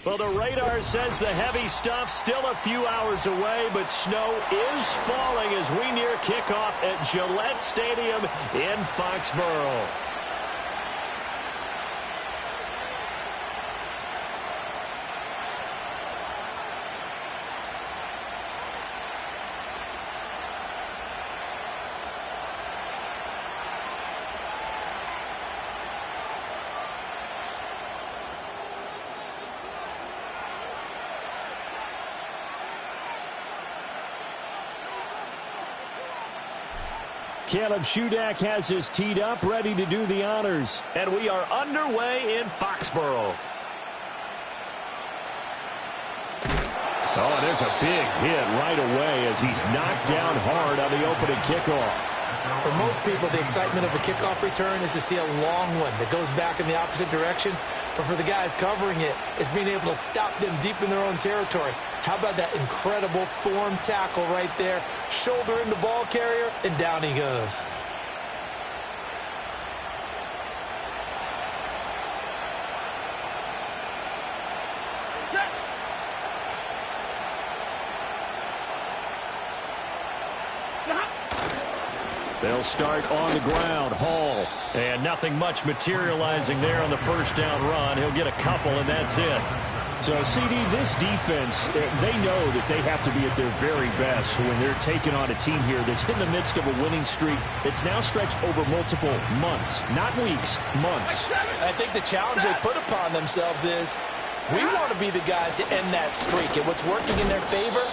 Well, the radar says the heavy stuff still a few hours away, but snow is falling as we near kickoff at Gillette Stadium in Foxborough. Caleb Shudak has his teed up, ready to do the honors. And we are underway in Foxborough. Oh, there's a big hit right away as he's knocked down hard on the opening kickoff. For most people, the excitement of a kickoff return is to see a long one that goes back in the opposite direction. But for the guys covering it, it's being able to stop them deep in their own territory. How about that incredible form tackle right there? Shoulder in the ball carrier, and down he goes. They'll start on the ground. Hall. And nothing much materializing there on the first down run. He'll get a couple, and that's it. So, CD, this defense, they know that they have to be at their very best when they're taking on a team here that's in the midst of a winning streak. It's now stretched over multiple months, not weeks, months. I think the challenge they put upon themselves is we want to be the guys to end that streak. And what's working in their favor?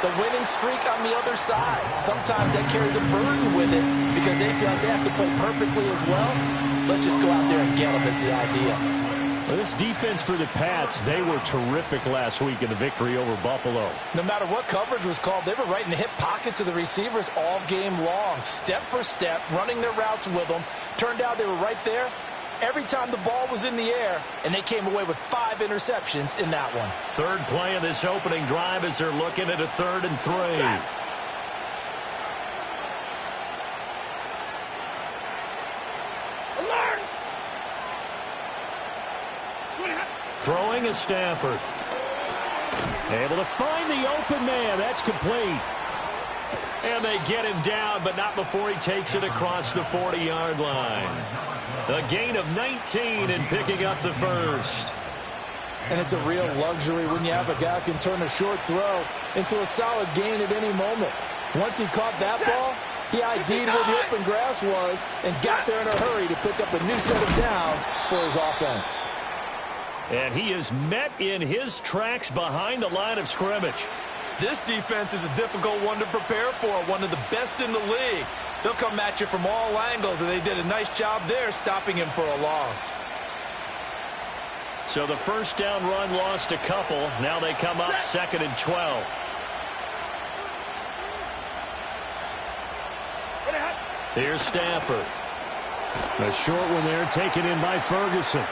The winning streak on the other side. Sometimes that carries a burden with it because they feel like they have to play perfectly as well. Let's just go out there and get them is the idea. Well, this defense for the Pats, they were terrific last week in the victory over Buffalo. No matter what coverage was called, they were right in the hip pockets of the receivers all game long. Step for step, running their routes with them. Turned out they were right there every time the ball was in the air, and they came away with 5 interceptions in that one. Third play of this opening drive as they're looking at a 3rd and 3. Throwing is Stafford. Able to find the open man. That's complete. And they get him down, but not before he takes it across the 40-yard line. A gain of 19 and picking up the first. And it's a real luxury when you have a guy who can turn a short throw into a solid gain at any moment. Once he caught that ball, he ID'd where the open grass was and got there in a hurry to pick up a new set of downs for his offense. And he is met in his tracks behind the line of scrimmage. This defense is a difficult one to prepare for, one of the best in the league. They'll come at you from all angles, and they did a nice job there stopping him for a loss. So the first down run lost a couple. Now they come up 2nd and 12. Here's Stafford. A short one there taken in by Ferguson.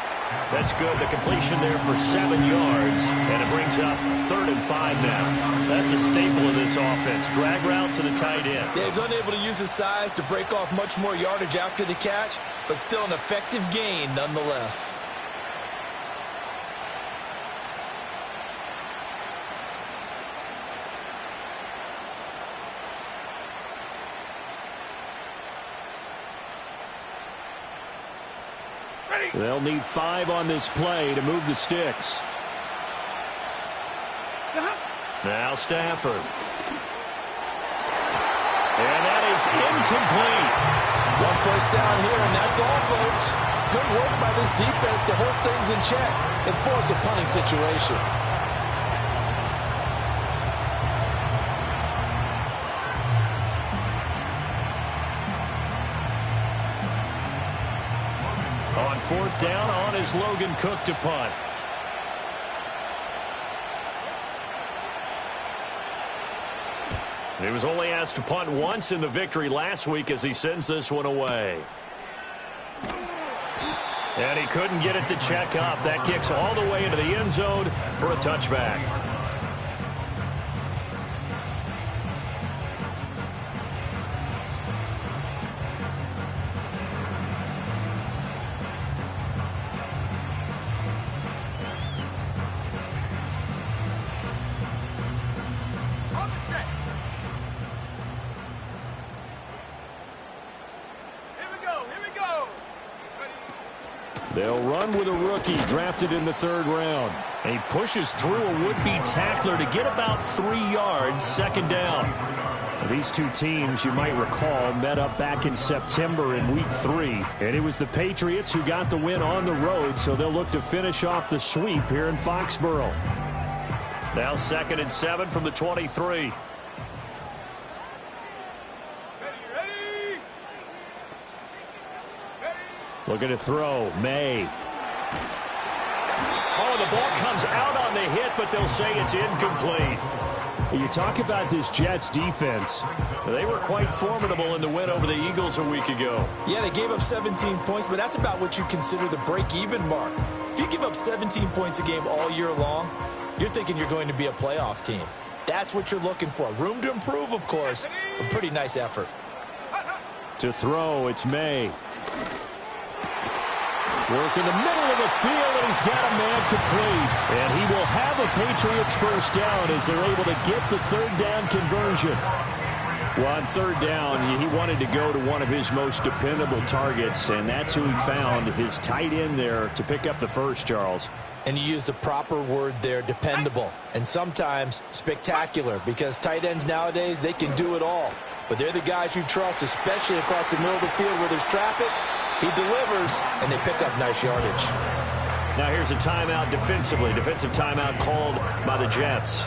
That's good. The completion there for 7 yards. And it brings up 3rd and 5 now. That's a staple of this offense. Drag route to the tight end. Yeah, he's unable to use his size to break off much more yardage after the catch, but still an effective gain nonetheless. They'll need 5 on this play to move the sticks. Now Stafford. And that is incomplete. 1 first down here, and that's all, folks. Good work by this defense to hold things in check and force a punting situation. on 4th down on is Logan Cook to punt. He was only asked to punt once in the victory last week as he sends this one away. And he couldn't get it to check up. That kicks all the way into the end zone for a touchback. They'll run with a rookie drafted in the 3rd round. And he pushes through a would-be tackler to get about 3 yards, 2nd down. These two teams, you might recall, met up back in September in Week 3. And it was the Patriots who got the win on the road, so they'll look to finish off the sweep here in Foxborough. Now 2nd and 7 from the 23. Looking to throw. May. Oh, the ball comes out on the hit, but they'll say it's incomplete. You talk about this Jets defense. They were quite formidable in the win over the Eagles a week ago. Yeah, they gave up 17 points, but that's about what you consider the break-even mark. If you give up 17 points a game all year long, you're thinking you're going to be a playoff team. That's what you're looking for. Room to improve, of course. A pretty nice effort. To throw, it's May. Work in the middle of the field, and he's got a man complete. And he will have a Patriots 1st down as they're able to get the 3rd down conversion. Well, on 3rd down, he wanted to go to one of his most dependable targets, and that's who he found, his tight end there, to pick up the first, Charles. And you use the proper word there, dependable, and sometimes spectacular, because tight ends nowadays, they can do it all. But they're the guys you trust, especially across the middle of the field where there's traffic. He delivers, and they pick up nice yardage. Now here's a timeout defensively. Defensive timeout called by the Jets.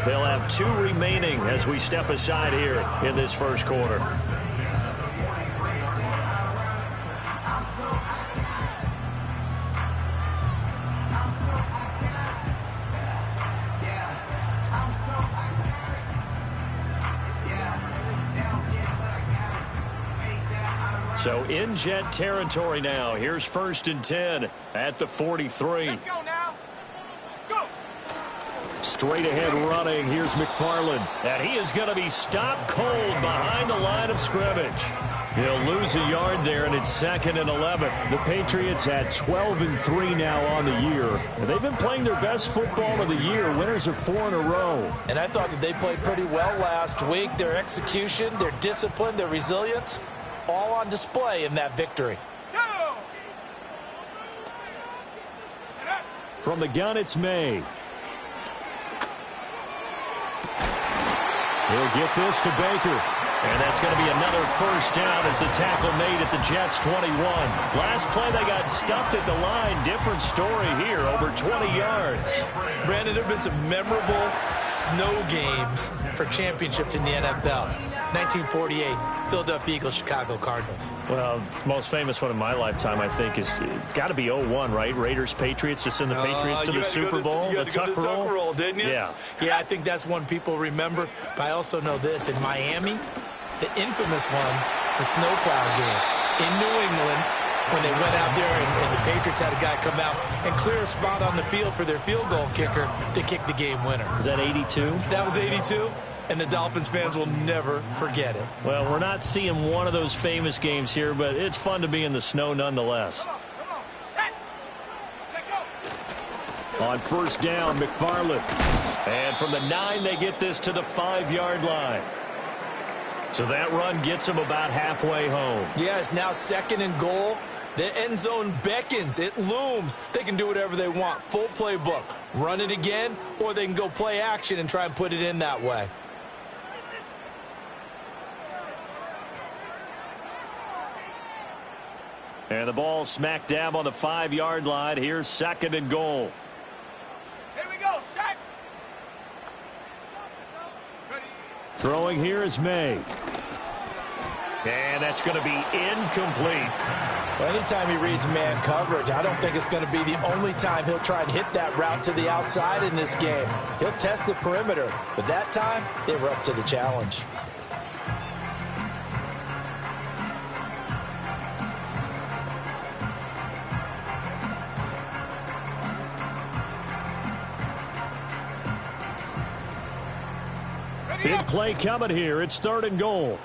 They'll have 2 remaining as we step aside here in this 1st quarter. So in Jet territory now. Here's 1st and 10 at the 43. Let's go now. Go. Straight ahead running. Here's McFarland. And he is going to be stopped cold behind the line of scrimmage. He'll lose a yard there, and it's 2nd and 11. The Patriots had 12-3 now on the year. And they've been playing their best football of the year. Winners of 4 in a row. And I thought that they played pretty well last week. Their execution, their discipline, their resilience, all on display in that victory. Go. From the gun, it's May. He'll get this to Baker. And that's going to be another 1st down as the tackle made at the Jets 21. Last play, they got stuffed at the line. Different story here, over 20 yards. Brandon, there have been some memorable snow games for championships in the NFL. 1948, Philadelphia Eagles, Chicago Cardinals. Well, the most famous one in my lifetime, I think, is got to be 01, right? Raiders, Patriots, to send the Patriots to the Super Bowl. You had to go to the tuck roll, didn't you? Yeah. Yeah, I think that's one people remember. But I also know this. In Miami, the infamous one, the snowplow game in New England, when they went out there and the Patriots had a guy come out and clear a spot on the field for their field goal kicker to kick the game winner. Is that 82? That was 82. And the Dolphins fans will never forget it. Well, we're not seeing one of those famous games here, but it's fun to be in the snow nonetheless. Come on. Set. Take go. On 1st down, McFarland. And from the 9, they get this to the 5-yard line. So that run gets them about halfway home. Yeah, it's now 2nd and goal. The end zone beckons. It looms. They can do whatever they want. Full playbook. Run it again, or they can go play action and try and put it in that way. And the ball smack dab on the 5-yard line. Here's 2nd and goal. Here we go. Set. Ready. Throwing here is May. And that's going to be incomplete. Well, anytime he reads man coverage, I don't think it's going to be the only time he'll try and hit that route to the outside in this game. He'll test the perimeter, but that time, they were up to the challenge. Big play coming here. It's 3rd and goal.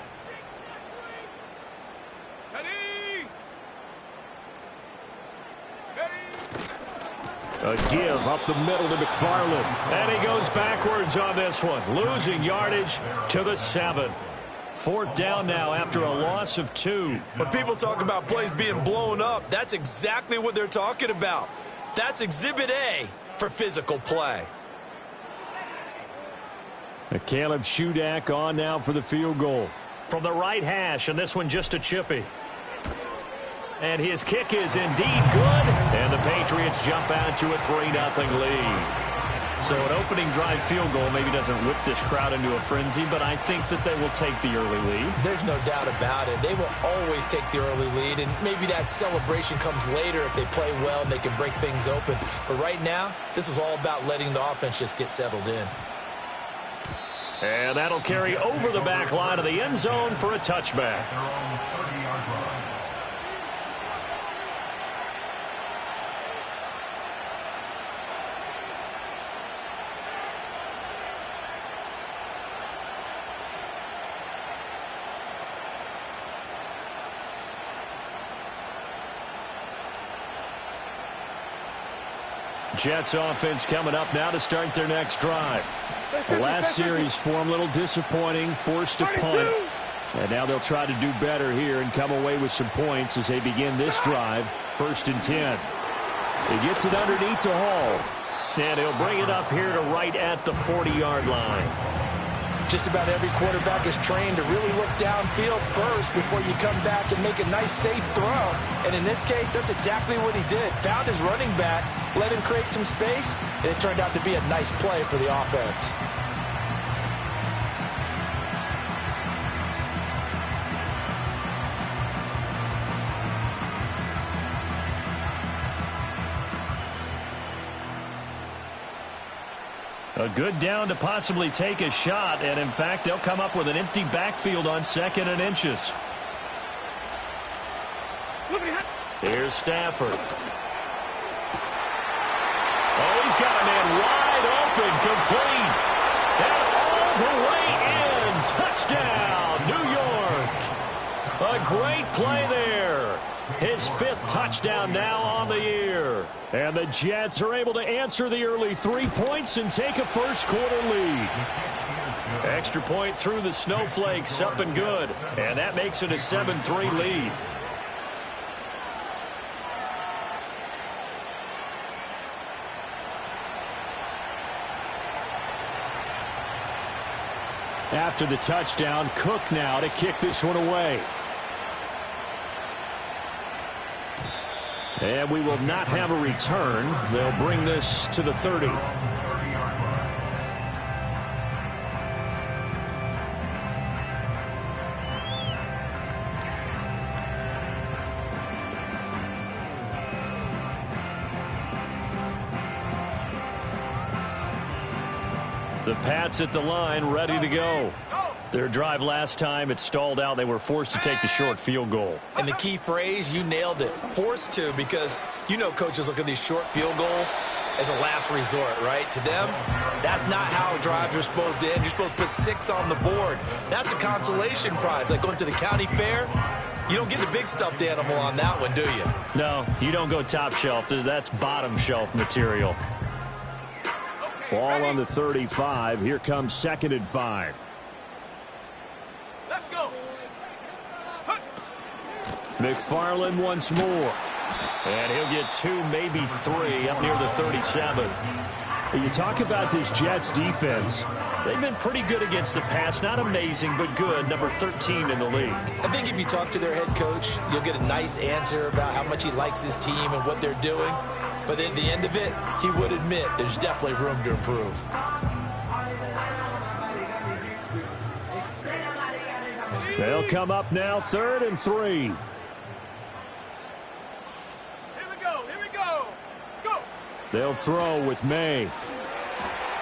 A give up the middle to McFarland. And he goes backwards on this one. Losing yardage to the 7. 4th down now after a loss of 2. When people talk about plays being blown up, that's exactly what they're talking about. That's Exhibit A for physical play. Caleb Shudak on now for the field goal. From the right hash, and this one just a chippy. And his kick is indeed good. And the Patriots jump out to a 3-0 lead. So an opening drive field goal maybe doesn't whip this crowd into a frenzy, but I think that they will take the early lead. There's no doubt about it. They will always take the early lead, and maybe that celebration comes later if they play well and they can break things open. But right now, this is all about letting the offense just get settled in. And that'll carry over the back line of the end zone for a touchback. Jets offense coming up now to start their next drive. The last series for them, a little disappointing, forced to punt. And now they'll try to do better here and come away with some points as they begin this drive. 1st and 10. He gets it underneath to Hall. And he'll bring it up here to right at the 40-yard line. Just about every quarterback is trained to really look downfield first before you come back and make a nice, safe throw. And in this case, that's exactly what he did. Found his running back, let him create some space, and it turned out to be a nice play for the offense. A good down to possibly take a shot, and in fact, they'll come up with an empty backfield on 2nd and inches. Here's Stafford. Oh, he's got a man wide open, complete. And all the way in. Touchdown, New York. A great play there. His 5th touchdown now on the year. And the Jets are able to answer the early 3 points and take a first-quarter lead. Extra point through the snowflakes, up and good. And that makes it a 7-3 lead. After the touchdown, Cook now to kick this one away. And we will not have a return. They'll bring this to the 30. The Pats at the line, ready to go. Their drive last time, it stalled out. They were forced to take the short field goal. And the key phrase, you nailed it, forced to, because you know coaches look at these short field goals as a last resort, right? To them, that's not how drives are supposed to end. You're supposed to put 6 on the board. That's a consolation prize. Like going to the county fair, you don't get the big stuffed animal on that one, do you? No, you don't go top shelf. That's bottom shelf material. Ball on the 35. Here comes 2nd and 5. Let's go. McFarland once more. And he'll get 2, maybe 3 up near the 37. You talk about this Jets defense. They've been pretty good against the pass. Not amazing, but good. Number 13 in the league. I think if you talk to their head coach, you'll get a nice answer about how much he likes his team and what they're doing. But at the end of it, he would admit there's definitely room to improve. They'll come up now 3rd and 3. They'll throw with May.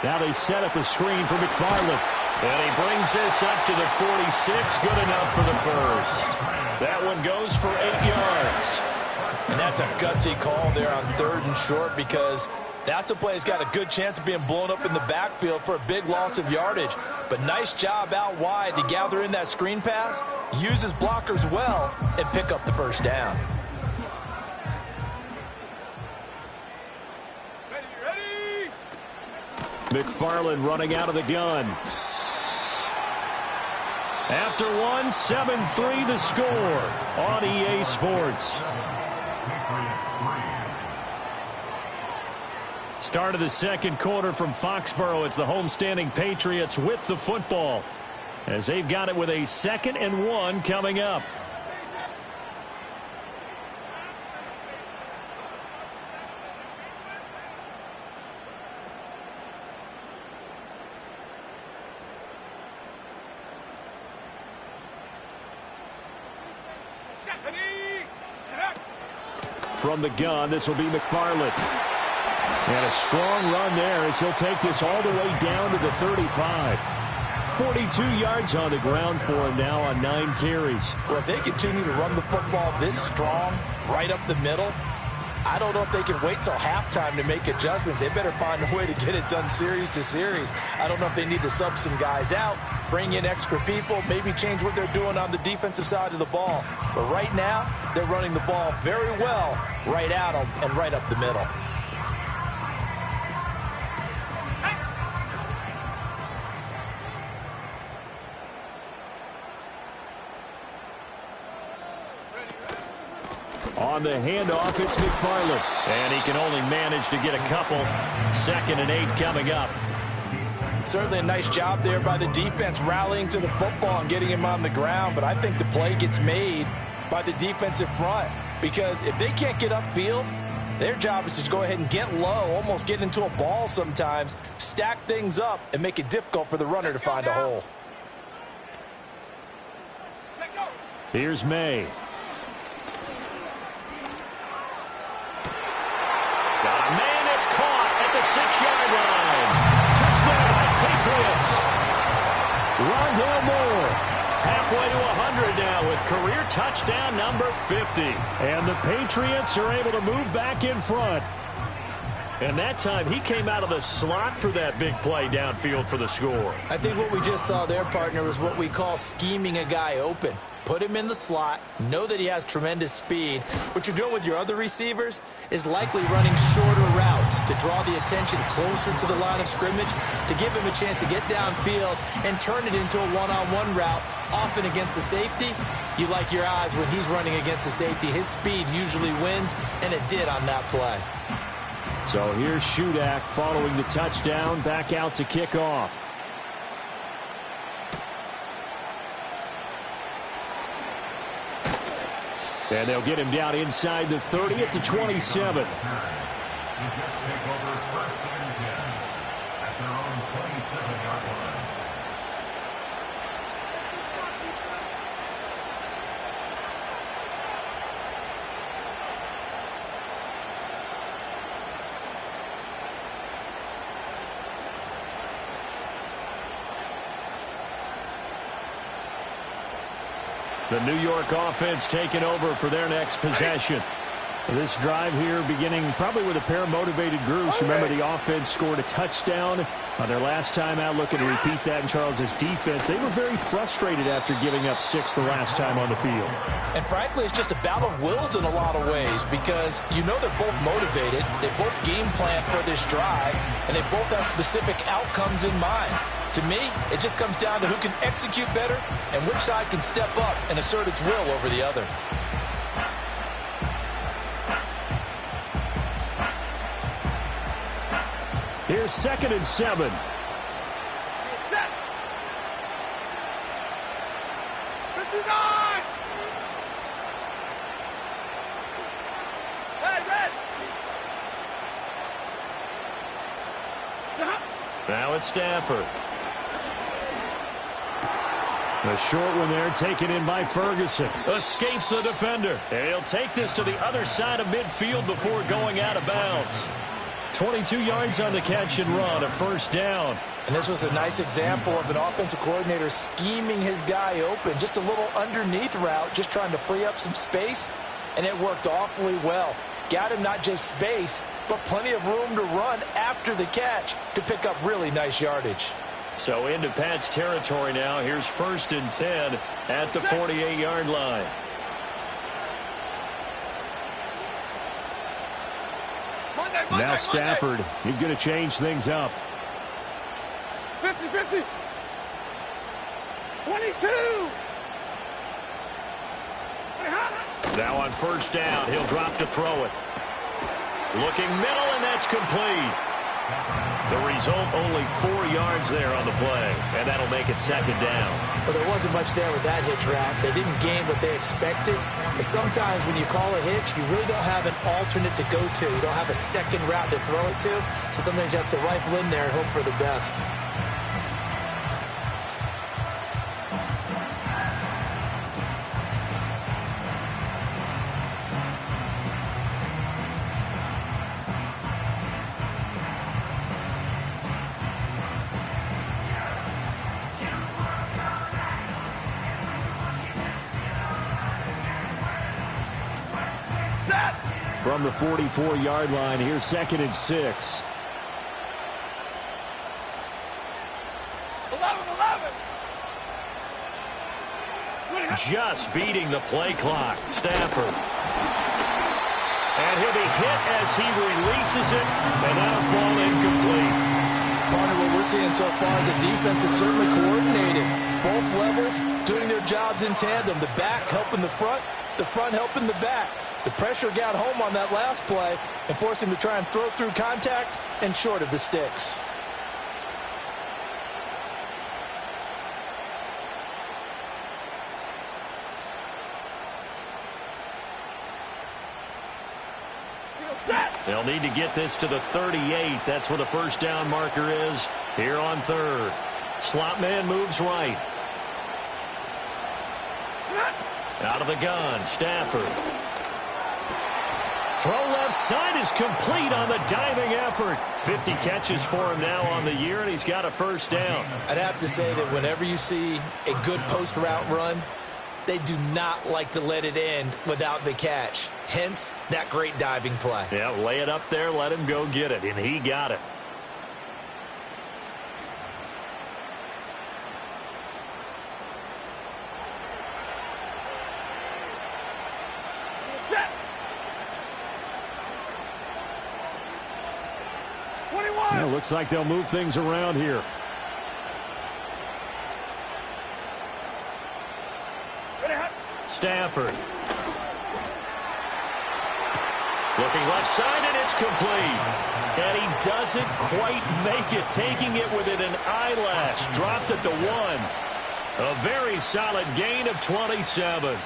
Now they set up a screen for McFarland. And he brings this up to the 46. Good enough for the first. That one goes for 8 yards. And that's a gutsy call there on 3rd and short, because that's a play that's got a good chance of being blown up in the backfield for a big loss of yardage. But nice job out wide to gather in that screen pass, use his blockers well, and pick up the first down. Ready. McFarland running out of the gun. After one, 7-3 the score on EA Sports. Start of the second quarter from Foxborough. It's the homestanding Patriots with the football, as they've got it with a 2nd and 1 coming up. From the gun, this will be McFarland. And a strong run there as he'll take this all the way down to the 35. 42 yards on the ground for him now on 9 carries. Well, if they continue to run the football this strong, right up the middle, I don't know if they can wait till halftime to make adjustments. They better find a way to get it done series to series. I don't know if they need to sub some guys out, bring in extra people, maybe change what they're doing on the defensive side of the ball. But right now, they're running the ball very well right at them and right up the middle. On the handoff, it's McFarland. And he can only manage to get a couple. 2nd and 8 coming up. Certainly a nice job there by the defense rallying to the football and getting him on the ground. But I think the play gets made by the defensive front, because if they can't get upfield, their job is to go ahead and get low, almost get into a ball sometimes, stack things up, and make it difficult for the runner to find a hole. Here's May. Caught at the 6-yard line. Touchdown, Patriots. Rondale Moore halfway to 100 now with career touchdown number 50. And the Patriots are able to move back in front. And that time he came out of the slot for that big play downfield for the score. I think what we just saw there, partner, is what we call scheming a guy open. Put him in the slot, know that he has tremendous speed. What you're doing with your other receivers is likely running shorter routes to draw the attention closer to the line of scrimmage, to give him a chance to get downfield and turn it into a one-on-one route, often against the safety. You like your odds when he's running against the safety. His speed usually wins, and it did on that play. So here's Shudak following the touchdown, back out to kick off. And they'll get him down inside the 30 at the 27. The New York offense taking over for their next possession. This drive here beginning probably with a pair of motivated groups. Remember, the offense scored a touchdown on their last time out. Looking to repeat that in Charles's defense. They were very frustrated after giving up 6 the last time on the field. And frankly, it's just a battle of wills in a lot of ways, because you know they're both motivated. They both game plan for this drive, and they both have specific outcomes in mind. To me, it just comes down to who can execute better and which side can step up and assert its will over the other. Here's 2nd and 7. Set. 59. Red. Now it's Stafford. A short one there, taken in by Ferguson. Escapes the defender. And he'll take this to the other side of midfield before going out of bounds. 22 yards on the catch and run, a first down. And this was a nice example of an offensive coordinator scheming his guy open. Just a little underneath route, just trying to free up some space, and it worked awfully well. Got him not just space, but plenty of room to run after the catch to pick up really nice yardage. So into Pat's territory now. Here's 1st and 10 at the 48-yard line. Now Stafford, he's going to change things up. 50-50. 22. Now on 1st down, he'll drop to throw it. Looking middle, and that's complete. The result, only 4 yards there on the play, and that'll make it 2nd down. Well, there wasn't much there with that hitch route. They didn't gain what they expected. But sometimes when you call a hitch, you really don't have an alternate to go to. You don't have a second route to throw it to. So sometimes you have to rifle in there and hope for the best. From the 44-yard line, here's 2nd and 6. 11. Just beating the play clock. Stafford. And he'll be hit as he releases it, and that'll fall incomplete. Partner, what we're seeing so far is the defense is certainly coordinated. Both levels doing their jobs in tandem. The back helping the front helping the back. The pressure got home on that last play and forced him to try and throw through contact and short of the sticks. They'll need to get this to the 38. That's where the 1st down marker is here on 3rd. Slot man moves right. Out of the gun, Stafford. Throw left side is complete on the diving effort. 50 catches for him now on the year, and he's got a 1st down. I'd have to say that whenever you see a good post route run, they do not like to let it end without the catch. Hence, that great diving play. Yeah, lay it up there, let him go get it, and he got it. Well, looks like they'll move things around here. Stafford. Looking left side, and it's complete. And he doesn't quite make it, taking it within an eyelash. Dropped at the 1. A very solid gain of 27.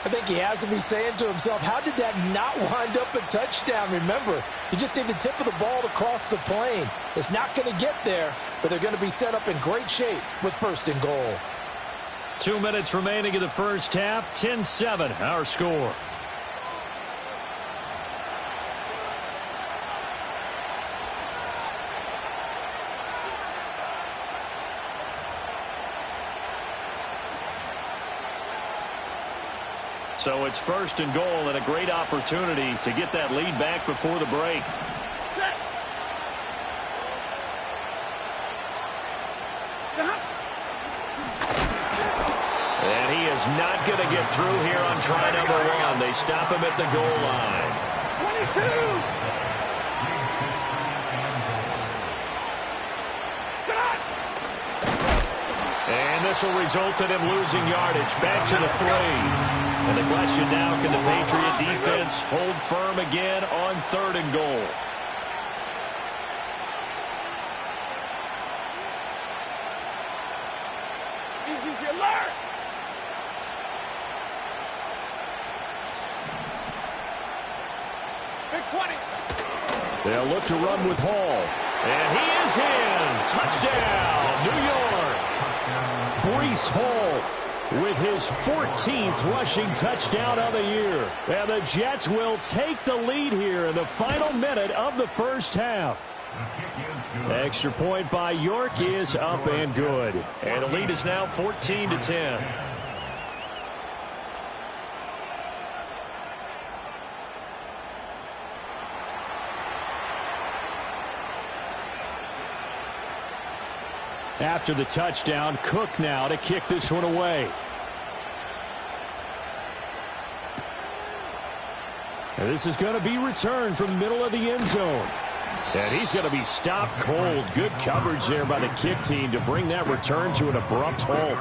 I think he has to be saying to himself, how did that not wind up a touchdown? Remember, you just need the tip of the ball to cross the plane. It's not going to get there, but they're going to be set up in great shape with 1st and goal. 2 minutes remaining in the 1st half. 10-7, our score. So it's 1st and goal, and a great opportunity to get that lead back before the break. And he is not going to get through here on try number 1. They stop him at the goal line. 22. And this will result in him losing yardage. Back to the 3. And the question now, can the Patriot defense hold firm again on 3rd and goal? Easy alert. Big 20. They'll look to run with Hall. And he is in. Touchdown, New York. Breece Hall with his 14th rushing touchdown of the year. And the Jets will take the lead here in the final minute of the first half. Extra point by York is up and good. And the lead is now 14-10. After the touchdown, Cook now to kick this one away. And this is going to be returned from the middle of the end zone. And he's going to be stopped cold. Good coverage there by the kick team to bring that return to an abrupt halt.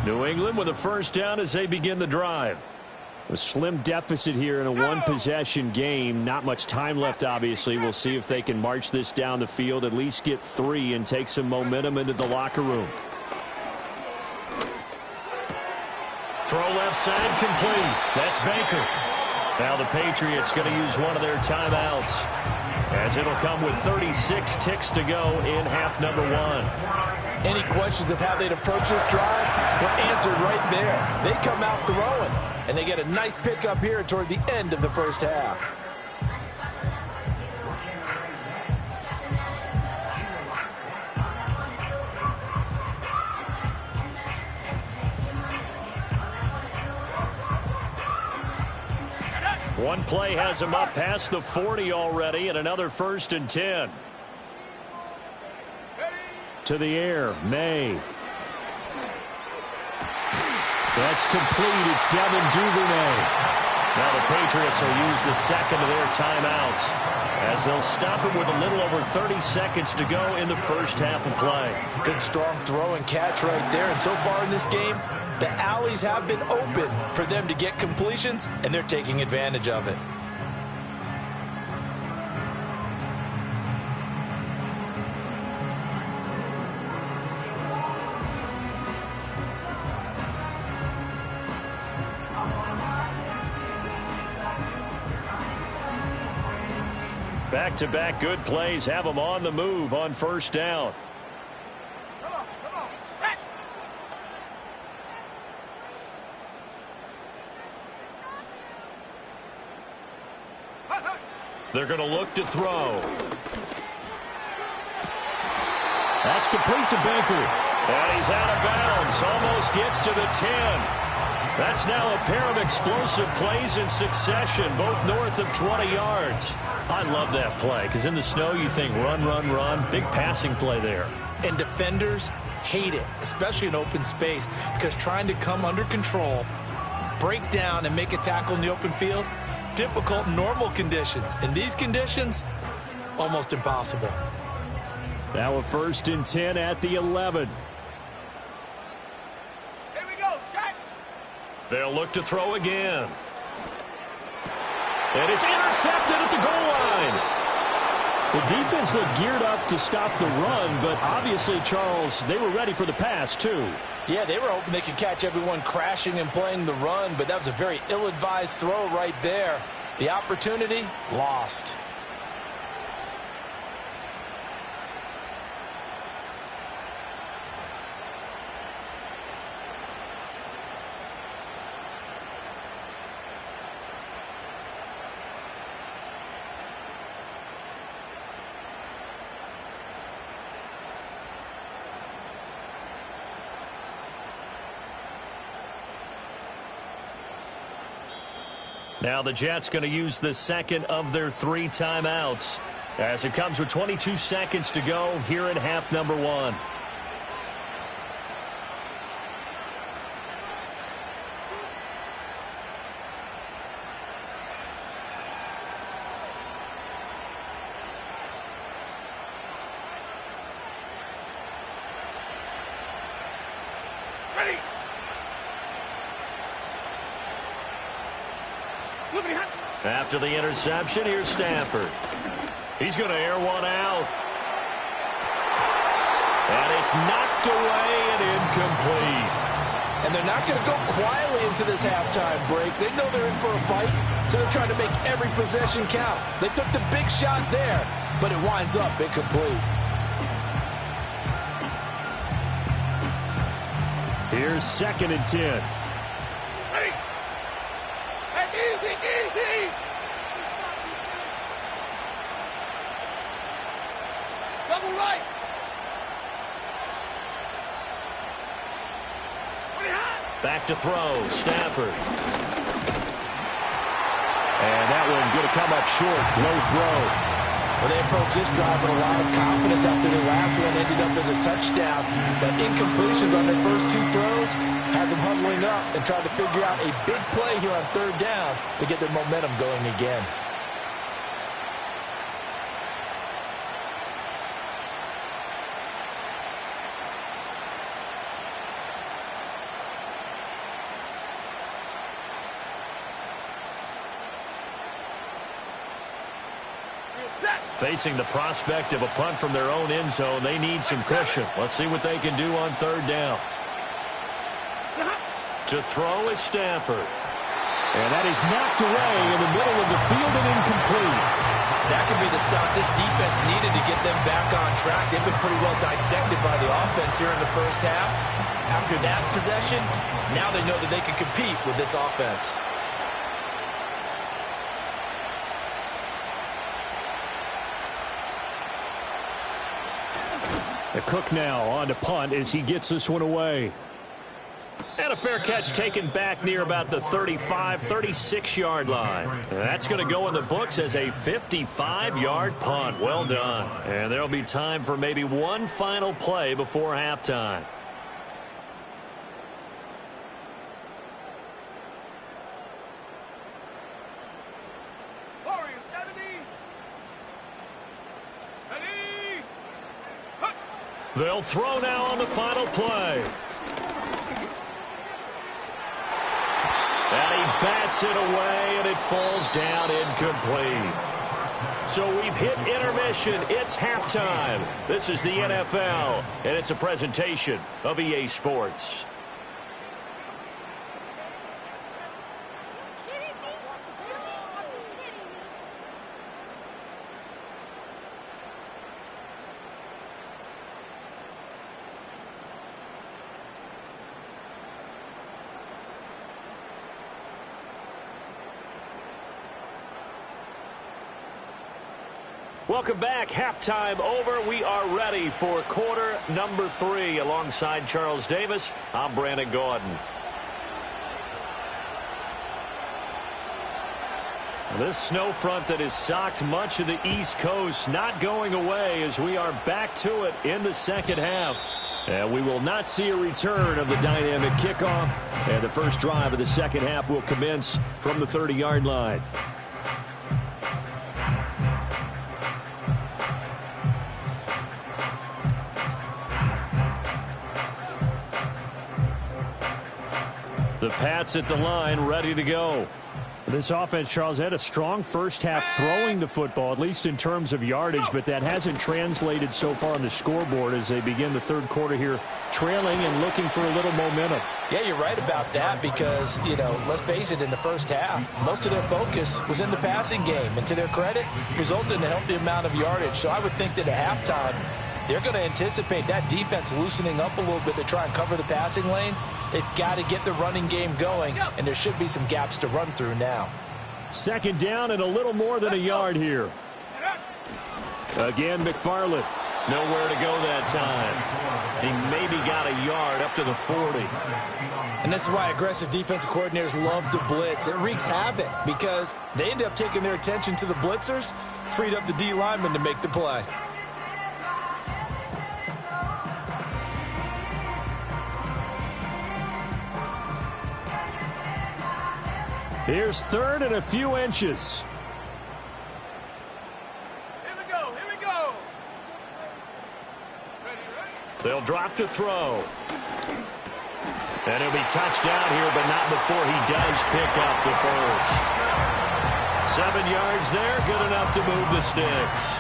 New England with a first down as they begin the drive. A slim deficit here in a one-possession game. Not much time left, obviously. We'll see if they can march this down the field, at least get 3 and take some momentum into the locker room. Throw left side complete. That's Baker. Now the Patriots going to use one of their timeouts, as it'll come with 36 ticks to go in half number 1. Any questions of how they'd approach this drive were answered right there. They come out throwing, and they get a nice pickup here toward the end of the first half. One play has him up past the 40 already, and another 1st and 10. To the air, May. That's complete. It's Devin Duvernay. Now the Patriots will use the second of their timeouts, as they'll stop it with a little over 30 seconds to go in the first half of play. Good strong throw and catch right there. And so far in this game, the alleys have been open for them to get completions, and they're taking advantage of it. Back-to-back good plays have them on the move on first down. Come on, set. They're going to look to throw. That's complete to Baker. And he's out of bounds. Almost gets to the 10. That's now a pair of explosive plays in succession, both north of 20 yards. I love that play, because in the snow you think run, run, run. Big passing play there. And defenders hate it, especially in open space, because trying to come under control, break down, and make a tackle in the open field, difficult in normal conditions. In these conditions, almost impossible. Now a 1st and 10 at the 11. Here we go, set. They'll look to throw again. And it's intercepted at the goal line. The defense looked geared up to stop the run, but obviously, Charles, they were ready for the pass, too. Yeah, they were hoping they could catch everyone crashing and playing the run, but that was a very ill-advised throw right there. The opportunity, lost. Now the Jets going to use the second of their 3 timeouts, as it comes with 22 seconds to go here in half number 1. Ready. After the interception, here's Stafford. He's going to air one out. And it's knocked away and incomplete. And they're not going to go quietly into this halftime break. They know they're in for a fight, so they're trying to make every possession count. They took the big shot there, but it winds up incomplete. Here's 2nd and 10. Ready. Hey, easy, easy. Double right. Back to throw, Stafford. And that one going to come up short, low throw. Well, they approach this drive with a lot of confidence after their last one ended up as a touchdown. But incompletions on their first 2 throws has them huddling up and trying to figure out a big play here on 3rd down to get their momentum going again. Facing the prospect of a punt from their own end zone, they need some cushion. Let's see what they can do on 3rd down. To throw is Stafford. And that is knocked away in the middle of the field and incomplete. That could be the stop this defense needed to get them back on track. They've been pretty well dissected by the offense here in the first half. After that possession, now they know that they can compete with this offense. The Cook now on to punt as he gets this one away. And a fair catch taken back near about the 35, 36-yard line. That's going to go in the books as a 55-yard punt. Well done. And there'll be time for maybe one final play before halftime. Warriors 70. Ready. Hut. They'll throw now on the final play. And he bats it away, and it falls down incomplete. So we've hit intermission. It's halftime. This is the NFL, and it's a presentation of EA Sports. Welcome back. Halftime over. We are ready for quarter number 3. Alongside Charles Davis, I'm Brandon Gordon. This snow front that has socked much of the East Coast not going away as we are back to it in the second half. And we will not see a return of the dynamic kickoff. And the first drive of the second half will commence from the 30-yard line. The Pats at the line, ready to go. This offense, Charles, had a strong first half throwing the football, at least in terms of yardage, but that hasn't translated so far on the scoreboard as they begin the third quarter here, trailing and looking for a little momentum. Yeah, you're right about that because, you know, let's face it, in the first half, most of their focus was in the passing game. And to their credit, resulted in a healthy amount of yardage. So I would think that at halftime, they're going to anticipate that defense loosening up a little bit to try and cover the passing lanes. They've got to get the running game going, and there should be some gaps to run through now. Second down and a little more than a yard here. Again, McFarland. Nowhere to go that time. He maybe got a yard up to the 40. And this is why aggressive defensive coordinators love to blitz. It wreaks havoc because they end up taking their attention to the blitzers, freed up the D lineman to make the play. Here's third and a few inches. Here we go. Here we go. Ready, ready. They'll drop to throw. And he'll be touched down here, but not before he does pick up the first. 7 yards there, good enough to move the sticks.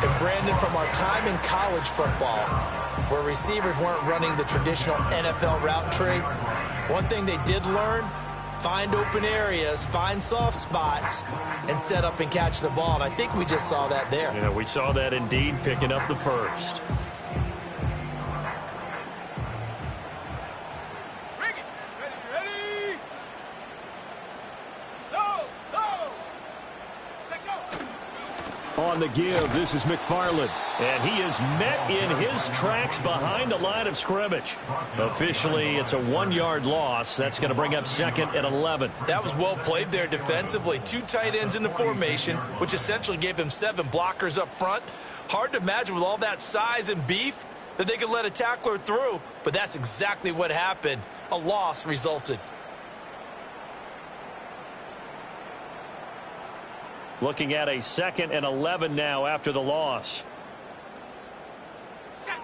And Brandon, from our time in college football, where receivers weren't running the traditional NFL route tree, one thing they did learn, find open areas, find soft spots, and set up and catch the ball. And I think we just saw that there. Yeah, we saw that indeed, picking up the first. Ready? Go! Set go! On the give, this is McFarland. And he is met in his tracks behind the line of scrimmage. Officially, it's a 1-yard loss. That's going to bring up 2nd and 11. That was well played there defensively. 2 tight ends in the formation, which essentially gave them 7 blockers up front. Hard to imagine with all that size and beef that they could let a tackler through, but that's exactly what happened. A loss resulted. Looking at a 2nd and 11 now after the loss.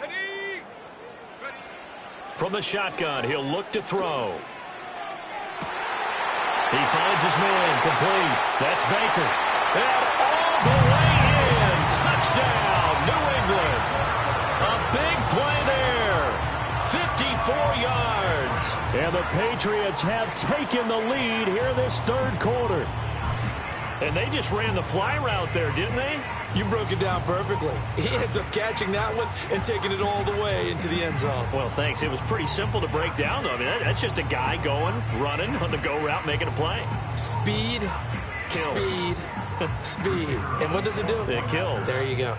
Ready? From the shotgun, he'll look to throw. He finds his man, complete. That's Baker. And all the way in. Touchdown, New England. A big play there. 54 yards. And the Patriots have taken the lead here this 3rd quarter. And they just ran the fly route there, didn't they? You broke it down perfectly. He ends up catching that one and taking it all the way into the end zone. Well, thanks. It was pretty simple to break down, though. I mean, that's just a guy going, running on the go route, making a play. Speed, Kills. speed, speed. And what does it do? It kills. There you go.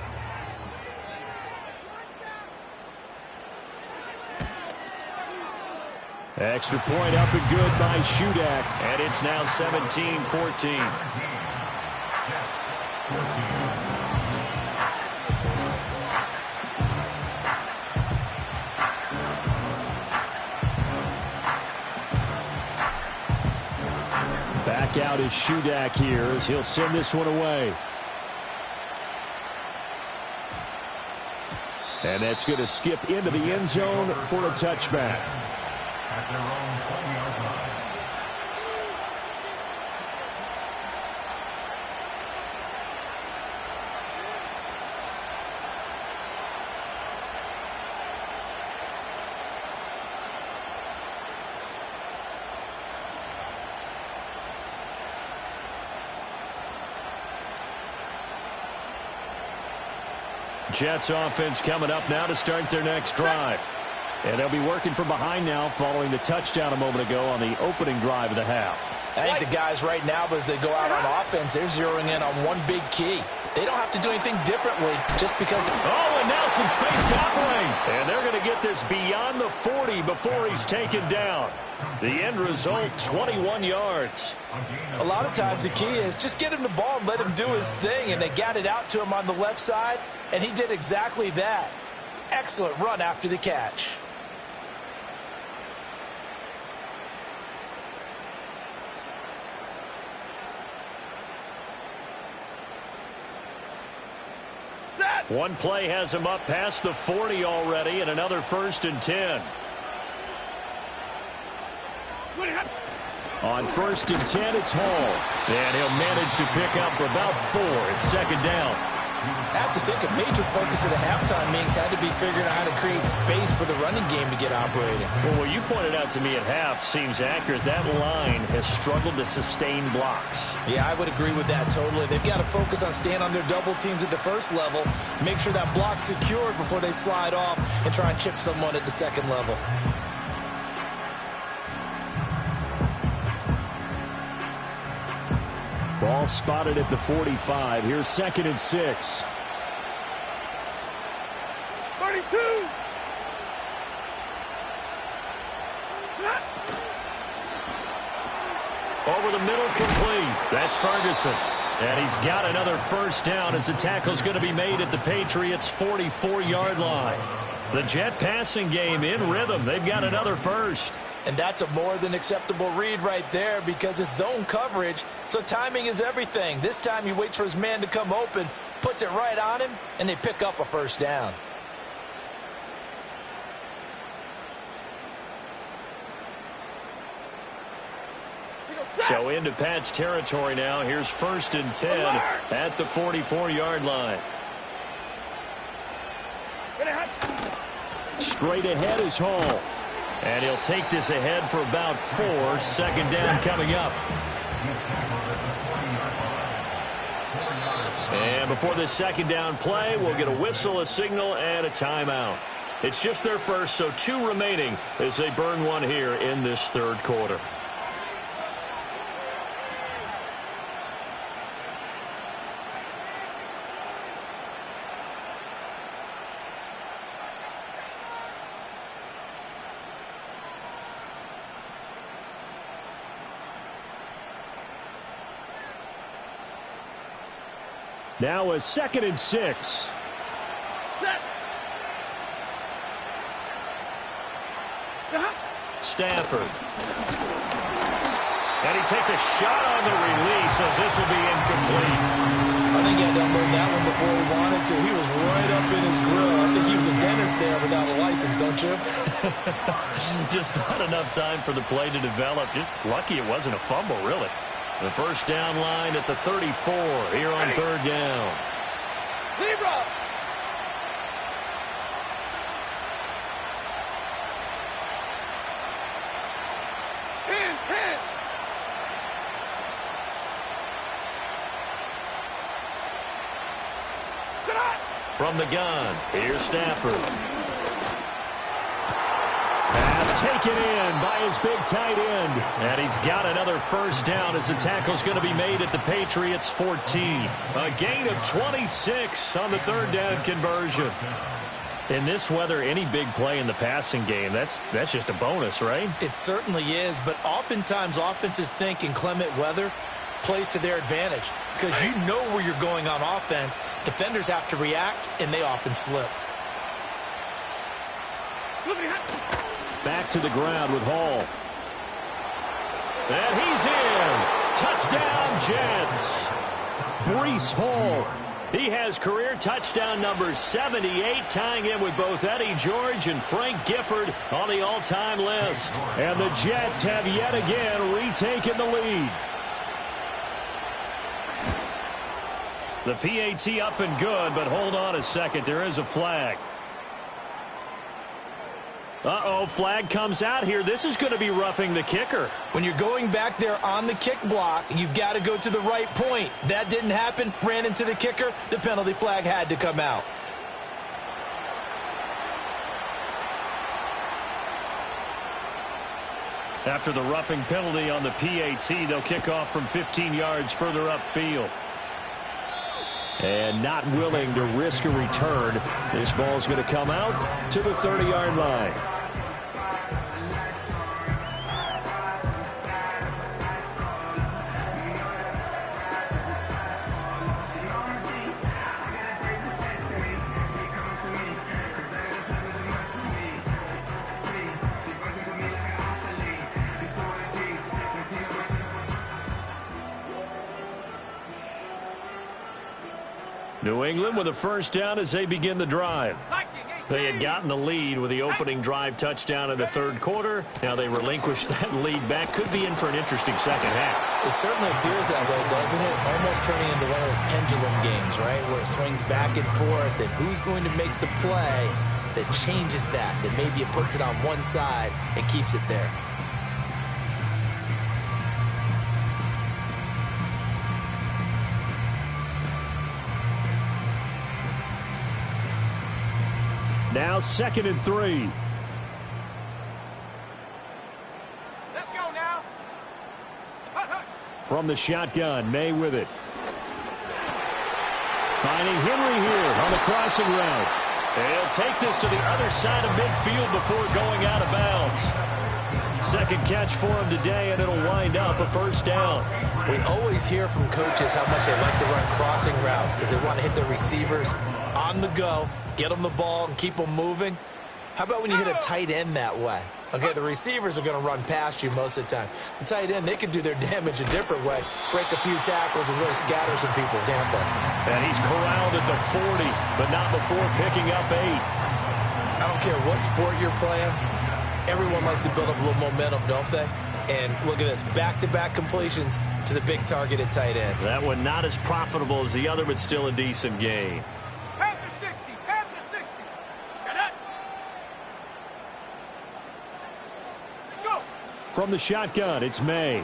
Extra point up and good by Shudak. And it's now 17-14. Back out is Shudak here as he'll send this one away. And that's going to skip into the end zone for a touchback. At their own 20-yard line. Jets offense coming up now to start their next drive. And they'll be working from behind now following the touchdown a moment ago on the opening drive of the half. I think the guys right now, as they go out on offense, they're zeroing in on one big key. They don't have to do anything differently just because. Oh, and now some space to operate. And they're going to get this beyond the 40 before he's taken down. The end result, 21 yards. A lot of times the key is just get him the ball and let him do his thing. And they got it out to him on the left side, and he did exactly that. Excellent run after the catch. One play has him up past the 40 already, and another 1st and 10. On 1st and 10, it's Hall. And he'll manage to pick up about 4. It's 2nd down. I have to think a major focus of the halftime meetings had to be figuring out how to create space for the running game to get operating. Well, what you pointed out to me at half seems accurate. That line has struggled to sustain blocks. Yeah, I would agree with that totally. They've got to focus on staying on their double teams at the first level, make sure that block's secured before they slide off and try and chip someone at the second level. Ball spotted at the 45. Here's 2nd and 6. 32. Over the middle, complete. That's Ferguson. And he's got another 1st down as the tackle's going to be made at the Patriots' 44-yard line. The Jet passing game in rhythm. They've got another 1st. And that's a more than acceptable read right there because it's zone coverage, so timing is everything. This time he waits for his man to come open, puts it right on him, and they pick up a 1st down. So into Pat's territory now. Here's 1st and 10 at the 44-yard line. Straight ahead is Hall. And he'll take this ahead for about 4. 2nd down coming up. And before this 2nd down play, we'll get a whistle, a signal, and a timeout. It's just their first, so 2 remaining as they burn one here in this 3rd quarter. Now a 2nd and 6. Stafford. And he takes a shot on the release as this will be incomplete. I think he had to unload that one before he wanted to. He was right up in his grill. I think he was a dentist there without a license, don't you? Just not enough time for the play to develop. Just lucky it wasn't a fumble, really. The 1st down line at the 34 here on 3rd down. Libra! From the gun, here's Stafford. Pass taken in by his big tight end. And he's got another 1st down as the tackle's going to be made at the Patriots 14. A gain of 26 on the 3rd down conversion. In this weather, any big play in the passing game, that's just a bonus, right? It certainly is, but oftentimes offenses think in clement weather plays to their advantage because you know where you're going on offense. Defenders have to react, and they often slip. Back to the ground with Hall. And he's in. Touchdown, Jets. Breece Hall. He has career touchdown number 78, tying in with both Eddie George and Frank Gifford on the all-time list. And the Jets have yet again retaken the lead. The PAT up and good, but hold on a second. There is a flag. Uh-oh, flag comes out here. This is going to be roughing the kicker. When you're going back there on the kick block, you've got to go to the right point. That didn't happen. Ran into the kicker. The penalty flag had to come out. After the roughing penalty on the PAT, they'll kick off from 15 yards further upfield. And not willing to risk a return, this ball's going to come out to the 30-yard line. New England with a 1st down as they begin the drive. They had gotten the lead with the opening drive touchdown in the 3rd quarter. Now they relinquished that lead back. Could be in for an interesting 2nd half. It certainly appears that way, doesn't it? Almost turning into one of those pendulum games, right? Where it swings back and forth, and who's going to make the play that changes that maybe it puts it on one side and keeps it there. Now 2nd and 3. Let's go now. From the shotgun, May with it. Finding Henry here on the crossing route. He'll take this to the other side of midfield before going out of bounds. 2nd catch for him today, and it'll wind up a 1st down. We always hear from coaches how much they like to run crossing routes because they want to hit their receivers on the go, get them the ball, and keep them moving. How about when you hit a tight end that way? Okay, the receivers are going to run past you most of the time. The tight end, they can do their damage a different way, break a few tackles and really scatter some people, can't they? And he's corralled at the 40, but not before picking up 8. I don't care what sport you're playing. Everyone likes to build up a little momentum, don't they? And look at this, back-to-back completions to the big target at tight end. That one not as profitable as the other, but still a decent gain. Panther 60, Panther 60. Shut up. From the shotgun, it's May.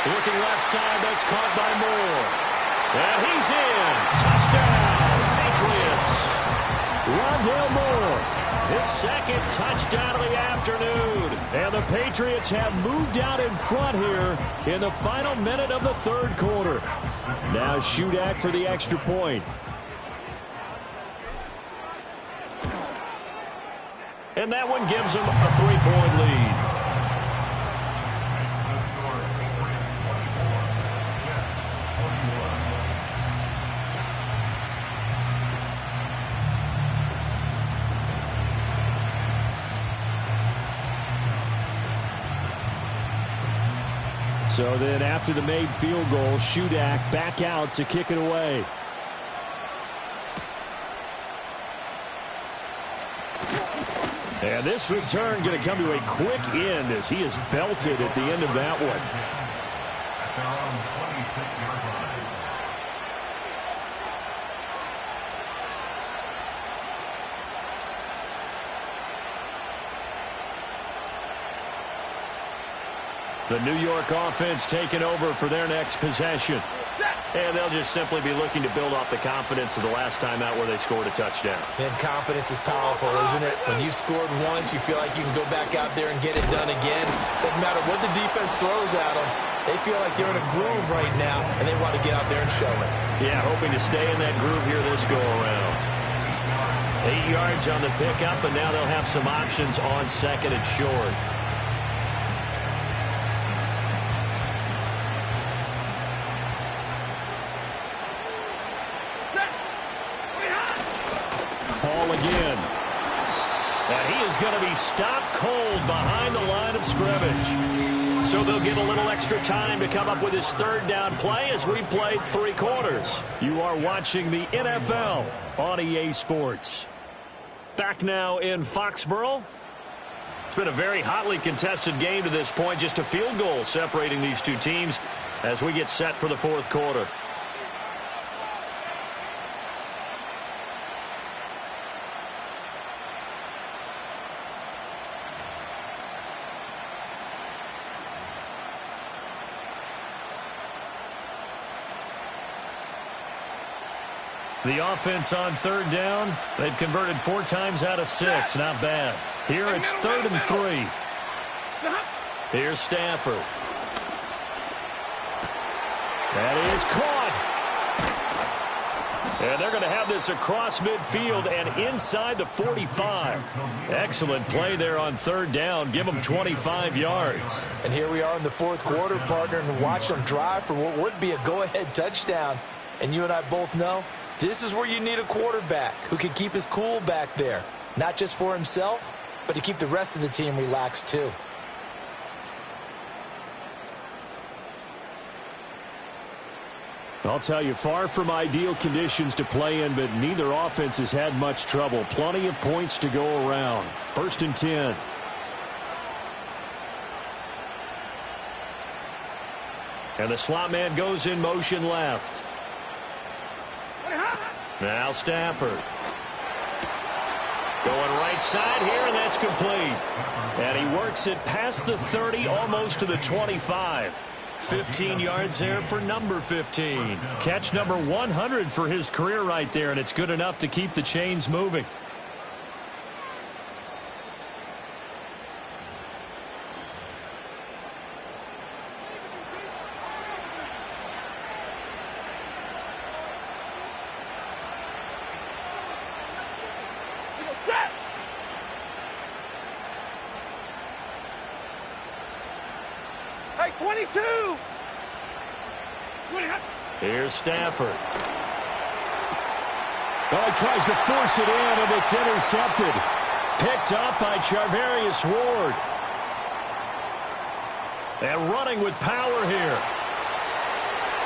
Looking left side, that's caught by Moore. And he's in. Touchdown, Patriots. Rondale Moore, his second touchdown of the afternoon. And the Patriots have moved out in front here in the final minute of the third quarter. Now Shudak for the extra point. And that one gives them a 3-point lead. So then after the made field goal, Shudak back out to kick it away. And this return going to come to a quick end as he is belted at the end of that one. At their own 26-yard line. The New York offense taking over for their next possession. And they'll just simply be looking to build off the confidence of the last time out where they scored a touchdown. And confidence is powerful, isn't it? When you've scored once, you feel like you can go back out there and get it done again. Doesn't matter what the defense throws at them. They feel like they're in a groove right now, and they want to get out there and show it. Yeah, hoping to stay in that groove here this go-around. 8 yards on the pickup, and now they'll have some options on second and short. Again. And he is going to be stopped cold behind the line of scrimmage. So they'll get a little extra time to come up with his third down play as we played 3 quarters. You are watching the NFL on EA Sports. Back now in Foxborough. It's been a very hotly contested game to this point. Just a field goal separating these two teams as we get set for the fourth quarter. The offense on third down, they've converted 4 times out of 6. Not bad. Here it's 3rd and 3. Here's Stafford. That is caught. And they're going to have this across midfield and inside the 45. Excellent play there on third down. Give them 25 yards. And here we are in the fourth quarter, partner, and watch them drive for what would be a go-ahead touchdown. And you and I both know this is where you need a quarterback who can keep his cool back there. Not just for himself, but to keep the rest of the team relaxed too. I'll tell you, far from ideal conditions to play in, but neither offense has had much trouble. Plenty of points to go around. 1st and 10. And the slot man goes in motion left. Now Stafford. Going right side here, and that's complete. And he works it past the 30, almost to the 25. 15 yards there for number 15. Catch number 100 for his career right there, and it's good enough to keep the chains moving. Hey, 22! Here's Stafford. Oh, he tries to force it in, and it's intercepted. Picked up by Charvarius Ward. And running with power here.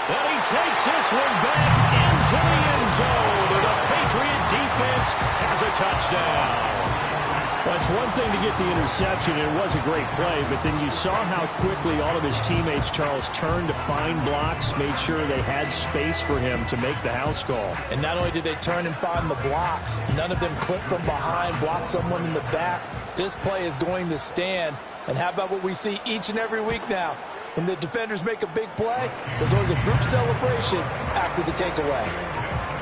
And he takes this one back into the end zone. And the Patriot defense has a touchdown. Well, it's one thing to get the interception, and it was a great play, but then you saw how quickly all of his teammates, Charles, turned to find blocks, made sure they had space for him to make the house call. And not only did they turn and find the blocks, none of them clipped from behind, blocked someone in the back. This play is going to stand. And how about what we see each and every week now? When the defenders make a big play, there's always a group celebration after the takeaway.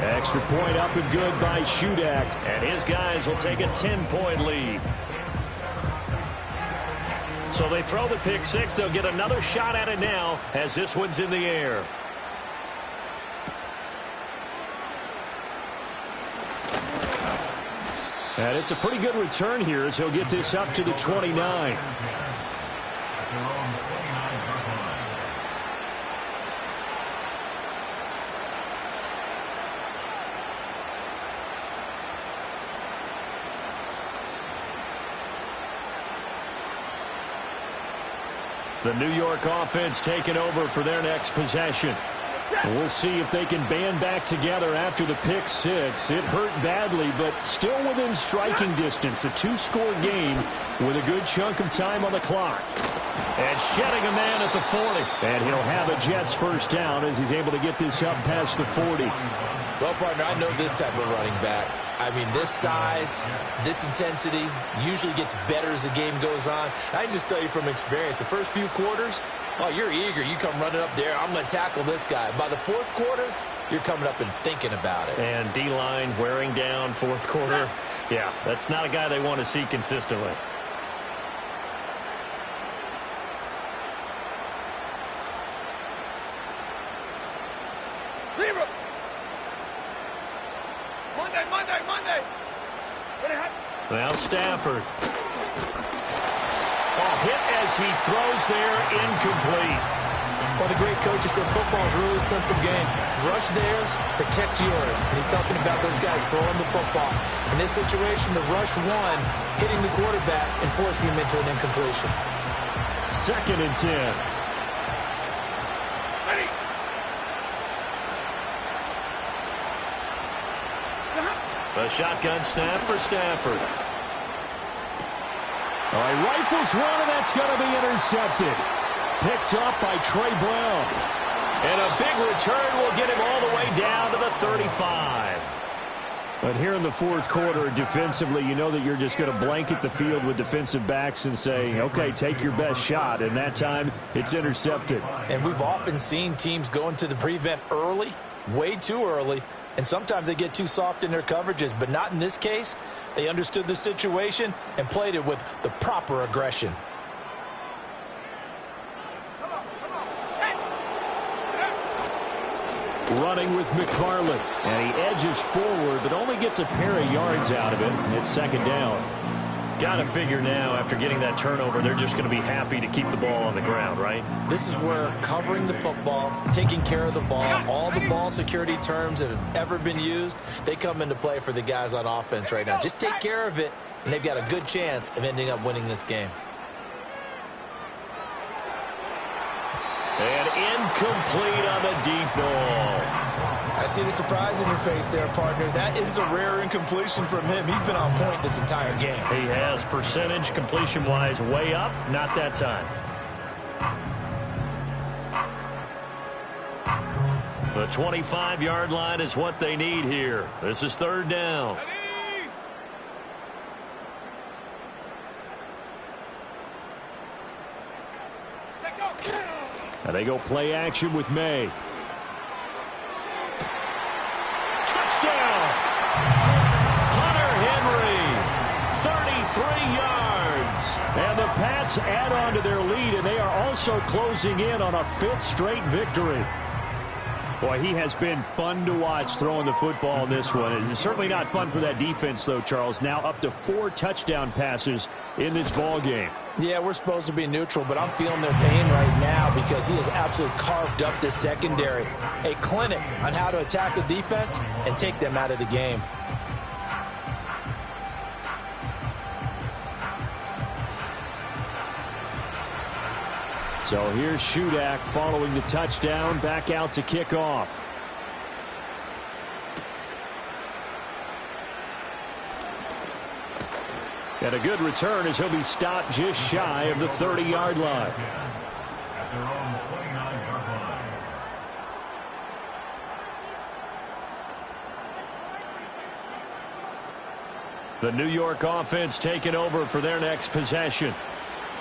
Extra point up and good by Shudak. And his guys will take a 10-point lead. So they throw the pick six. They'll get another shot at it now as this one's in the air. And it's a pretty good return here as he'll get this up to the 29. The New York offense taking over for their next possession. We'll see if they can band back together after the pick six. It hurt badly, but still within striking distance. A two-score game with a good chunk of time on the clock. And shedding a man at the 40. And he'll have a Jets first down as he's able to get this up past the 40. Well, partner, I know this type of running back. I mean, this size, this intensity usually gets better as the game goes on. I can just tell you from experience, the first few quarters, oh, you're eager. You come running up there, I'm going to tackle this guy. By the fourth quarter, you're coming up and thinking about it. And D-line wearing down fourth quarter. Yeah, that's not a guy they want to see consistently. Now Stafford. Hit as he throws there, incomplete. One of the great coaches said football is a really simple game. Rush theirs, protect yours. And he's talking about those guys throwing the football. In this situation, the rush one, hitting the quarterback and forcing him into an incompletion. 2nd and 10. Ready. The shotgun snap for Stafford. All right, rifles one, and that's going to be intercepted. Picked up by Trey Brown. And a big return will get him all the way down to the 35. But here in the fourth quarter, defensively, you know that you're just going to blanket the field with defensive backs and say, okay, take your best shot. And that time, it's intercepted. And we've often seen teams go into the prevent early, way too early, and sometimes they get too soft in their coverages, but not in this case. They understood the situation and played it with the proper aggression. Running with McFarland. And he edges forward, but only gets a pair of yards out of it. It's 2nd down. Got to figure now, after getting that turnover, they're just going to be happy to keep the ball on the ground, right? This is where covering the football, taking care of the ball, all the ball security terms that have ever been used, they come into play for the guys on offense right now. Just take care of it, and they've got a good chance of ending up winning this game. And incomplete on the deep ball. I see the surprise in your face there, partner. That is a rare incompletion from him. He's been on point this entire game. He has percentage completion-wise way up. Not that time. The 25-yard line is what they need here. This is 3rd down. And they go play action with May. Touchdown! Hunter Henry, 33 yards. And the Pats add on to their lead, and they are also closing in on a 5th straight victory. Boy, he has been fun to watch throwing the football in this one. It's certainly not fun for that defense, though, Charles. Now up to 4 touchdown passes in this ball game. Yeah, we're supposed to be neutral, but I'm feeling their pain right now because he has absolutely carved up this secondary. A clinic on how to attack the defense and take them out of the game. So here's Shudak following the touchdown, back out to kick off. And a good return as he'll be stopped just shy of the 30-yard line. At their own 29-yard line. The New York offense taking over for their next possession.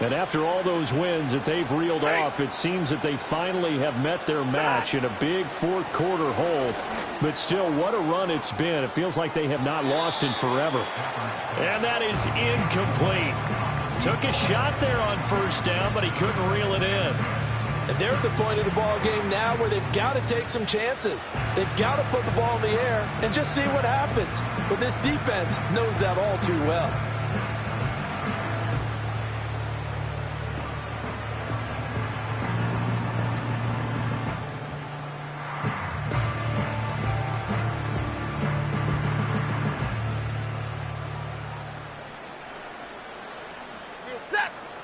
And after all those wins that they've reeled off, it seems that they finally have met their match in a big fourth quarter hole. But still, what a run it's been. It feels like they have not lost in forever. And that is incomplete. Took a shot there on first down, but he couldn't reel it in. And they're at the point of the ball game now where they've got to take some chances. They've got to put the ball in the air and just see what happens. But this defense knows that all too well.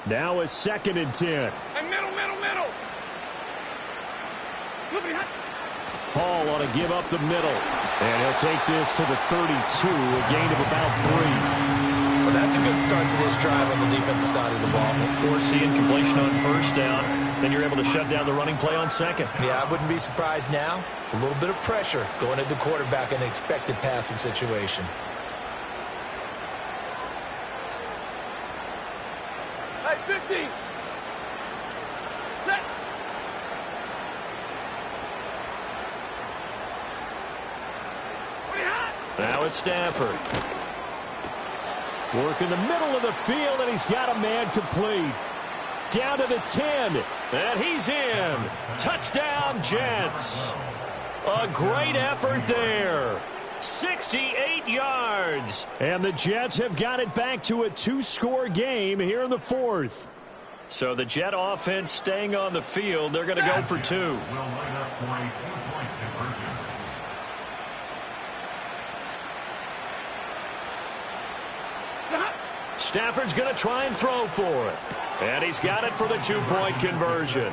Now a 2nd and 10. Middle. Hall ought to give up the middle. And he'll take this to the 32, a gain of about 3. Well, that's a good start to this drive on the defensive side of the ball. Forcing completion on first down. Then you're able to shut down the running play on second. Yeah, I wouldn't be surprised now. A little bit of pressure going at the quarterback in an expected passing situation. Hey, 50. Set. Now it's Stafford. Work in the middle of the field, and he's got a man complete. Down to the 10, and he's in. Touchdown, Jets. A great effort there. 68 yards. And the Jets have got it back to a 2-score game here in the 4th. So the Jet offense staying on the field. They're going to go for 2. Will line up for a 2-point conversion. Stafford's going to try and throw for it. And he's got it for the 2-point conversion.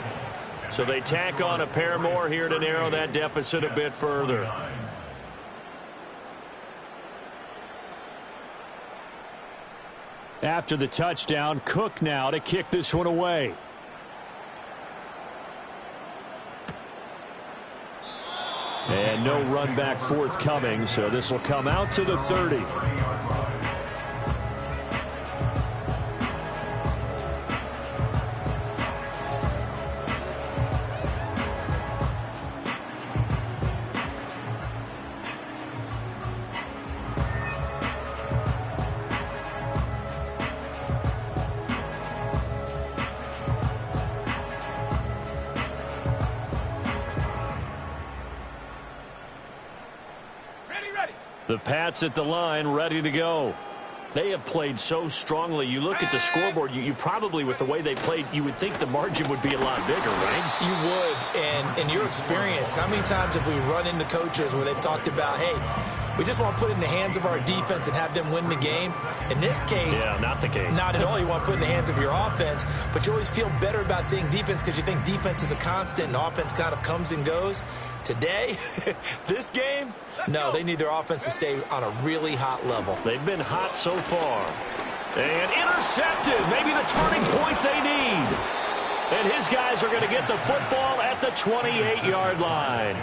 So they tack on a pair more here to narrow that deficit a bit further. After the touchdown, Cook now to kick this one away. And no run back forthcoming, so this will come out to the 30. The Pats at the line, ready to go. They have played so strongly. You look at the scoreboard, you probably, with the way they played, you would think the margin would be a lot bigger, right? You would, and in your experience, how many times have we run into coaches where they've talked about, hey, we just want to put it in the hands of our defense and have them win the game? In this case, yeah, not the case. Not at all. You want to put it in the hands of your offense, but you always feel better about seeing defense because you think defense is a constant and offense kind of comes and goes. Today, this game, no, they need their offense to stay on a really hot level. They've been hot so far. And intercepted. Maybe the turning point they need. And his guys are going to get the football at the 28-yard line.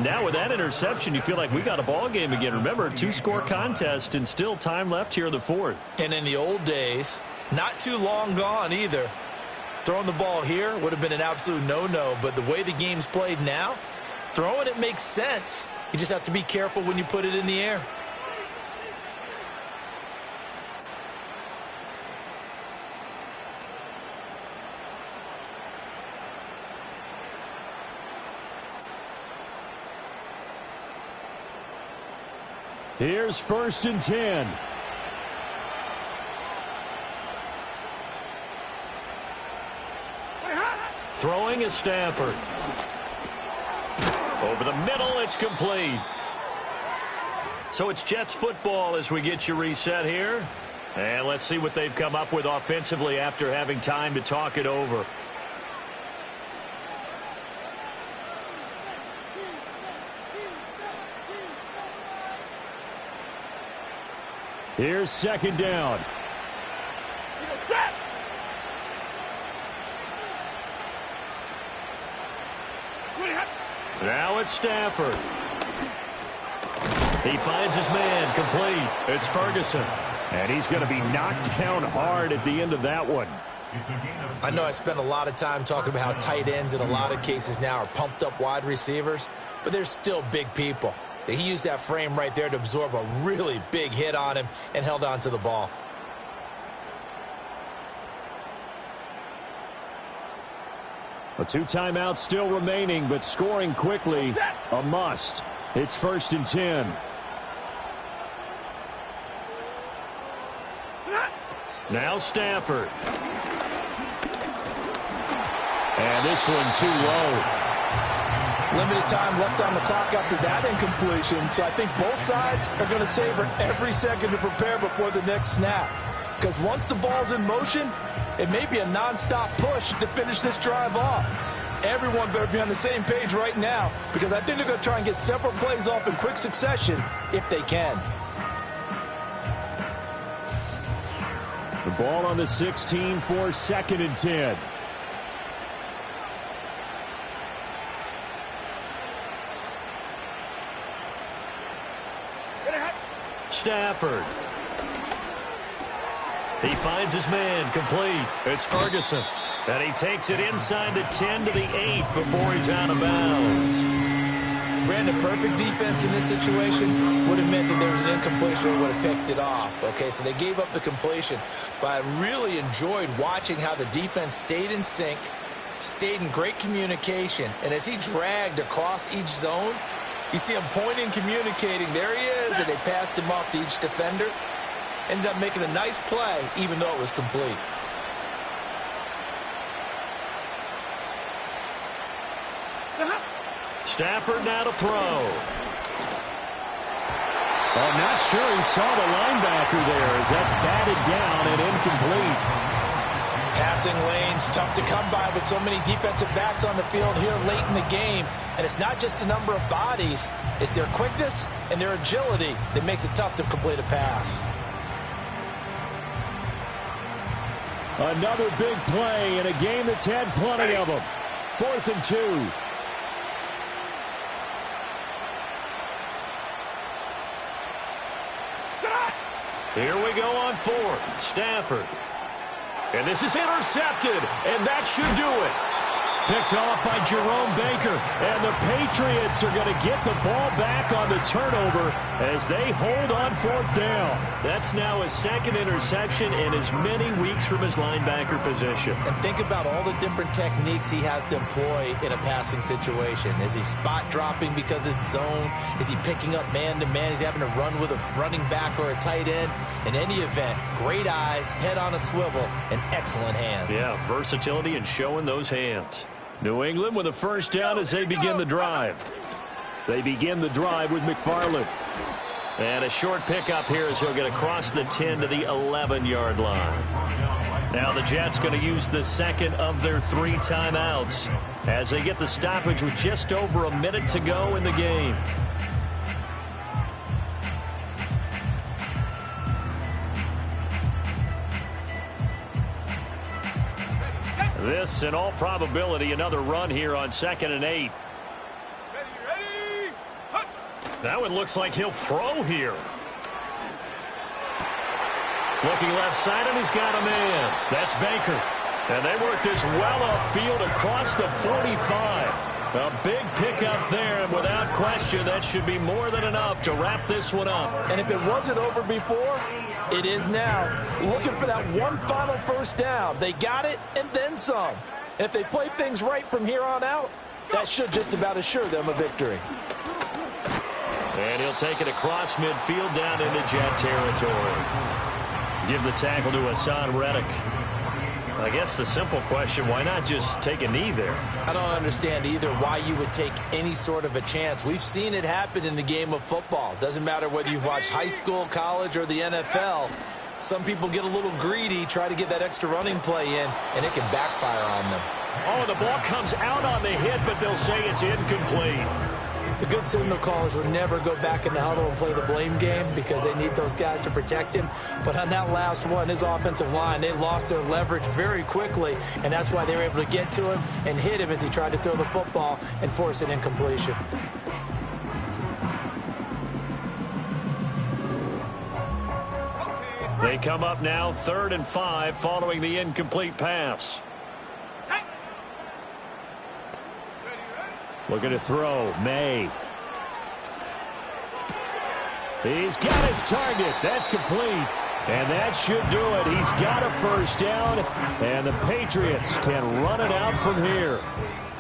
Now with that interception, you feel like we got a ball game again. Remember, 2-score contest and still time left here in the 4th. And in the old days, not too long gone either. Throwing the ball here would have been an absolute no-no, but the way the game's played now, throwing it makes sense. You just have to be careful when you put it in the air. Here's 1st and 10. Throwing is Stafford. Over the middle, it's complete. So it's Jets football as we get you reset here. And let's see what they've come up with offensively after having time to talk it over. Here's 2nd down. Now it's Stafford. He finds his man complete. It's Ferguson. And he's going to be knocked down hard at the end of that one. I know I spent a lot of time talking about how tight ends in a lot of cases now are pumped up wide receivers, but they're still big people. He used that frame right there to absorb a really big hit on him and held on to the ball. A 2 timeouts still remaining, but scoring quickly, a must. It's 1st and 10. Now Stafford. And this one too low. Limited time left on the clock after that incompletion, so I think both sides are going to savor every second to prepare before the next snap. Because once the ball's in motion, it may be a nonstop push to finish this drive off. Everyone better be on the same page right now, because I think they're going to try and get several plays off in quick succession if they can. The ball on the 16 for 2nd and 10. Stafford. He finds his man, complete. It's Ferguson. And he takes it inside the 10 to the 8 before he's out of bounds. Brandon, perfect defense in this situation would have meant that there was an incompletion or would have picked it off. Okay, so they gave up the completion. But I really enjoyed watching how the defense stayed in sync, stayed in great communication. And as he dragged across each zone, you see him pointing, communicating. There he is, and they passed him off to each defender. Ended up making a nice play, even though it was complete. Stafford now to throw. I'm not sure he saw the linebacker there as that's batted down and incomplete. Passing lanes, tough to come by with so many defensive backs on the field here late in the game. And it's not just the number of bodies, it's their quickness and their agility that makes it tough to complete a pass. Another big play in a game that's had plenty of them. 4th and 2. Here we go on 4th. Stafford. And this is intercepted, and that should do it. Picked off by Jerome Baker, and the Patriots are going to get the ball back on the turnover as they hold on 4th down. That's now his 2nd interception in as many weeks from his linebacker position. And think about all the different techniques he has to employ in a passing situation. Is he spot dropping because it's zone? Is he picking up man-to-man? Is he having to run with a running back or a tight end? In any event, great eyes, head on a swivel, and excellent hands. Yeah, versatility and showing those hands. New England with a 1st down as they begin the drive. They begin the drive with McFarland. And a short pickup here as he'll get across the 10 to the 11-yard line. Now the Jets going to use the 2nd of their 3 timeouts as they get the stoppage with just over a minute to go in the game. This, in all probability, another run here on 2nd and 8. Ready. That one looks like he'll throw here. Looking left side, and he's got a man. That's Baker. And they work this well upfield across the 45. A big pickup there, and without question, that should be more than enough to wrap this one up. And if it wasn't over before, it is now. Looking for that one final 1st down. They got it and then some. And if they play things right from here on out, that should just about assure them a victory. And he'll take it across midfield down into Jet territory. Give the tackle to Hassan Reddick. I guess the simple question, why not just take a knee there? I don't understand either why you would take any sort of a chance. We've seen it happen in the game of football. Doesn't matter whether you've watched high school, college, or the NFL. Some people get a little greedy, try to get that extra running play in, and it can backfire on them. Oh, the ball comes out on the hit, but they'll say it's incomplete. The good signal callers would never go back in the huddle and play the blame game because they need those guys to protect him. But on that last one, his offensive line, they lost their leverage very quickly, and that's why they were able to get to him and hit him as he tried to throw the football and force an incompletion. They come up now 3rd and 5 following the incomplete pass. Looking to throw. May. He's got his target. That's complete. And that should do it. He's got a first down, and the Patriots can run it out from here.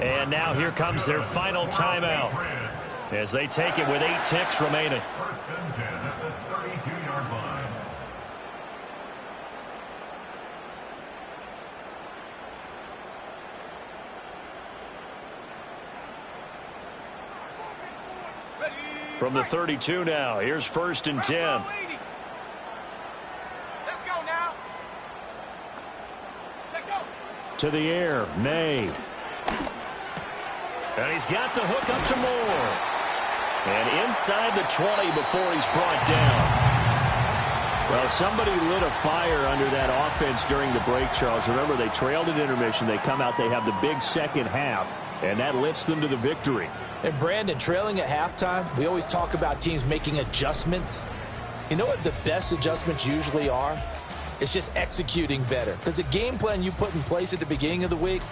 And now here comes their final timeout as they take it with 8 ticks remaining. First and 10 at the 32-yard line. From the 32 now, here's 1st and 10. Let's go now. Check go. To the air, May. And he's got the hook up to Moore. And inside the 20 before he's brought down. Well, somebody lit a fire under that offense during the break, Charles. Remember, they trailed at intermission. They come out, they have the big second half, and that lifts them to the victory. And Brandon, trailing at halftime, we always talk about teams making adjustments. You know what the best adjustments usually are? It's just executing better. Because the game plan you put in place at the beginning of the week,